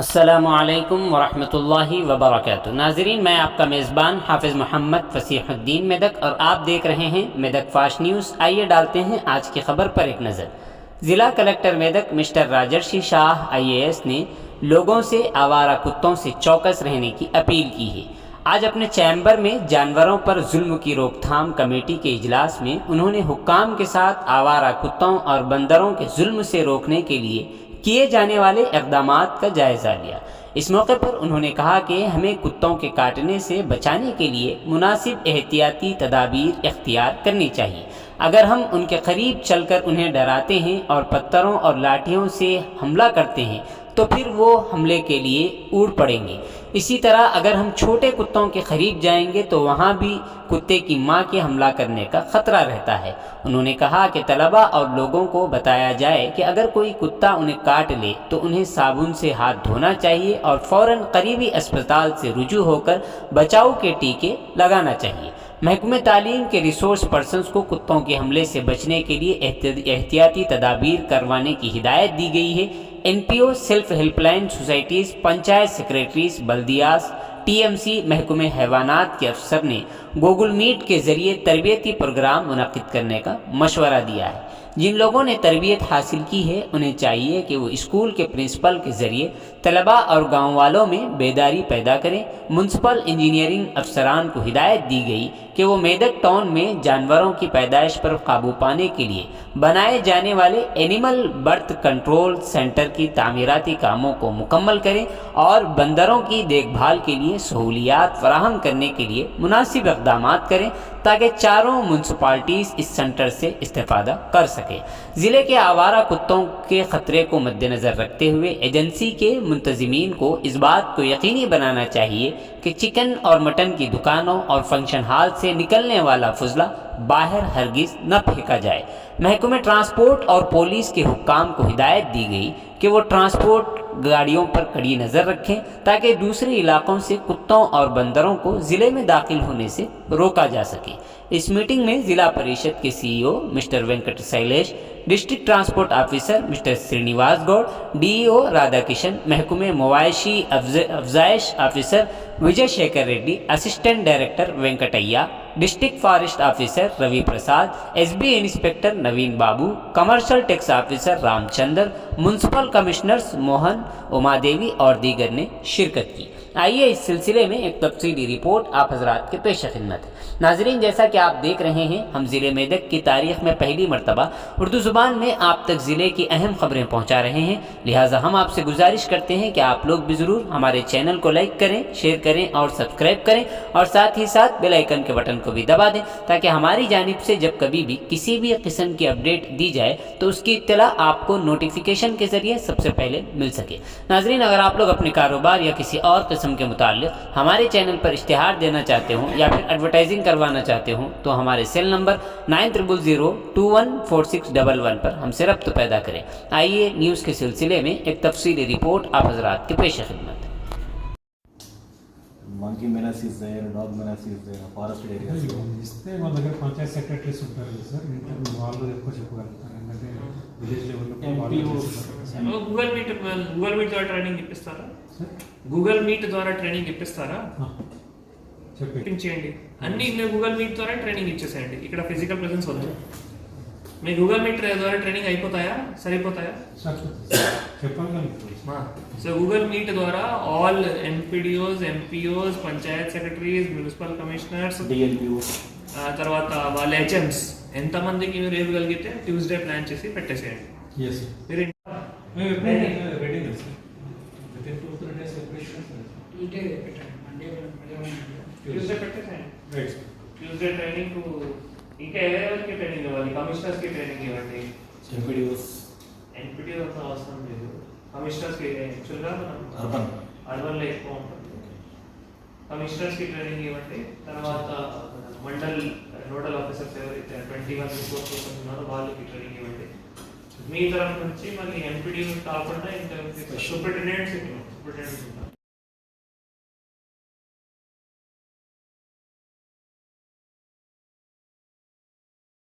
अस्सलामुअलैकुम वरहमतुल्लाहि वबरकातुहू। नाजरीन, मैं आपका मेज़बान हाफिज़ मोहम्मद फसीहुद्दीन मेदक और आप देख रहे हैं मेदक फास्ट न्यूज़। आइए डालते हैं आज की खबर पर एक नज़र। ज़िला कलेक्टर मेदक मिस्टर राजर्षि शाह IAS ने लोगों से आवारा कुत्तों से चौकस रहने की अपील की है। आज अपने चैम्बर में जानवरों पर जुल्म की रोकथाम कमेटी के इजलास में उन्होंने हुक्काम के साथ आवारा कुत्तों और बंदरों के जुल्म से रोकने के लिए किए जाने वाले इक़दामात का जायज़ा लिया। इस मौके पर उन्होंने कहा कि हमें कुत्तों के काटने से बचाने के लिए मुनासिब एहतियाती तदाबीर इख्तियार करनी चाहिए। अगर हम उनके करीब चलकर उन्हें डराते हैं और पत्थरों और लाठियों से हमला करते हैं तो फिर वो हमले के लिए उड़ पड़ेंगे। इसी तरह अगर हम छोटे कुत्तों के करीब जाएंगे तो वहाँ भी कुत्ते की माँ के हमला करने का ख़तरा रहता है। उन्होंने कहा कि तलबा और लोगों को बताया जाए कि अगर कोई कुत्ता उन्हें काट ले तो उन्हें साबुन से हाथ धोना चाहिए और फ़ौरन करीबी अस्पताल से रुजू होकर बचाव के टीके लगाना चाहिए। महकमे तालीम के रिसोर्स पर्सनस को कुत्तों के हमले से बचने के लिए एहतियाती तदाबीर करवाने की हिदायत दी गई है। NPO, self helpline societies, panchayat secretaries, बल्दियास, TMC, महकमे हैवानात के अफसर ने गूगल मीट के ज़रिए तरबियती प्रोग्राम मुनक़िद करने का मशवरा दिया है। जिन लोगों ने तरबियत हासिल की है उन्हें चाहिए कि वो स्कूल के प्रिंसिपल के ज़रिए तलबा और गाँव वालों में बेदारी पैदा करें। म्युनिसिपल इंजीनियरिंग अफसरान को हिदायत दी गई कि वो मेदक टाउन में जानवरों की पैदाइश पर काबू पाने के लिए बनाए जाने वाले एनिमल बर्थ कंट्रोल सेंटर की तामीराती कामों को मुकम्मल करें और बंदरों की देखभाल के लिए सहूलियात फराहम करने के लिए मुनासिब इक़दामात करें ताकि चारों म्यूनसिपालिटीज़ इस सेंटर से इस्तेफ़ादा कर सकें। ज़िले के आवारा कुत्तों के ख़तरे को मद्देनज़र रखते हुए एजेंसी के मुंतज़मीन को इस बात को यकीनी बनाना चाहिए कि चिकन और मटन की दुकानों और फंक्शन हॉल से निकलने वाला फुजला बाहर हरगिज़ न फेंका जाए। महकमे ट्रांसपोर्ट और पुलिस के हुक्काम को हिदायत दी गई कि वो ट्रांसपोर्ट गाड़ियों पर कड़ी नज़र रखें ताकि दूसरे इलाकों से कुत्तों और बंदरों को ज़िले में दाखिल होने से रोका जा सके। इस मीटिंग में ज़िला परिषद के CEO mister Venkat Shailesh, district transport officer mister Srinivas Goud, DEO Radhakishan, महकमे मवाशी अफजाइश officer Vijay Shekar Reddy, assistant director Venkataiah, district forest officer Ravi Prasad, SB inspector Naveen Babu, commercial tax officer Ramachandra, municipal commissioners Mohan, Umadevi और दीगर ने शिरकत की। आइए इस सिलसिले में एक तफसीली रिपोर्ट आप हजरात के पेश खिदमत है। नाजरीन, जैसा कि आप देख रहे हैं, हम ज़िले मेदक की तारीख़ में पहली मरतबा उर्दू ज़ुबान में आप तक ज़िले की अहम ख़बरें पहुँचा रहे हैं। लिहाजा हम आपसे गुजारिश करते हैं कि आप लोग भी ज़रूर हमारे चैनल को लाइक करें, शेयर करें और सब्सक्राइब करें और साथ ही साथ बेल आइकन के बटन को भी दबा दें ताकि हमारी जानिब से जब कभी भी किसी भी किस्म की अपडेट दी जाए तो उसकी इत्तला आपको नोटिफिकेशन के ज़रिए सबसे पहले मिल सके। नाजरीन, अगर आप लोग अपने कारोबार या किसी और किस्म के मुताल्लिक़ हमारे चैनल पर इश्तिहार देना चाहते हों या फिर एडवर्टाइजिंग करवाना चाहते हों तो हमारे सेल नंबर 9000214611 पर हमसे रब्त पैदा करें। आइए न्यूज़ के सिलसिले में एक तफसीली रिपोर्ट आप हजरात के पेश खिदमत। Monkey menace is there, dog menace is there, forested areas. ఇస్తే మా దగ్గర పంచాయత్ సెక్రటరీస్ ఉంటారు సార్, వాళ్ళు ఎక్కువ చెప్పగలుగుతారు. ఎందుకంటే విలేజ్ లెవెల్లో గూగుల్ మీట్ ద్వారా ట్రైనింగ్ ఇప్పిస్తారా? గూగుల్ మీట్ ద్వారా ట్రైనింగ్ ఇప్పిస్తారా? చెప్పించేయండి. అన్ని గూగుల్ మీట్ ద్వారా ట్రైనింగ్ ఇచ్చేసేయండి. ఇక్కడ ఫిజికల్ ప్రెజెన్స్ వద్దు. మీ గూగుల్ మీట్ ద్వారా ట్రైనింగ్ అయిపోతాయా? సరిపోతాయా? సో గూగుల్ మీట్ ద్వారా all MPDOs, MPOs, Panchayat secretaries, municipal commissioners, DLPOs, తర్వాత వాళ్ళ HMs ఎంతమందికి మీరు ఇవ్వగలిగితే ట్యూస్డే ప్లాన్ చేసి పెట్టేసేయండి. మీరు ట్యూస్డే పెట్టేసేయండి. ట్యూస్డే ట్రైనింగ్ ఇంకా ఎవరెవరికి ట్రైనింగ్ ఇవ్వాలి? కమిషనర్స్కి ట్రైనింగ్ ఇవ్వండి. MPDOs అవసరం లేదు. కమిషనర్స్కి యాక్చువల్గా అర్బన్లో ఎక్కువ ఉంటుంది. కమిషనర్స్కి ట్రైనింగ్ ఇవ్వండి. తర్వాత మండల్ నోడల్ ఆఫీసర్స్ ఎవరైతే 21 రిపోర్ట్స్ ఉన్నారో వాళ్ళకి ట్రైనింగ్ ఇవ్వండి. మీ తరఫు నుంచి మళ్ళీ MPD కాకుండా ఇంకా సూపరింటెండెంట్స్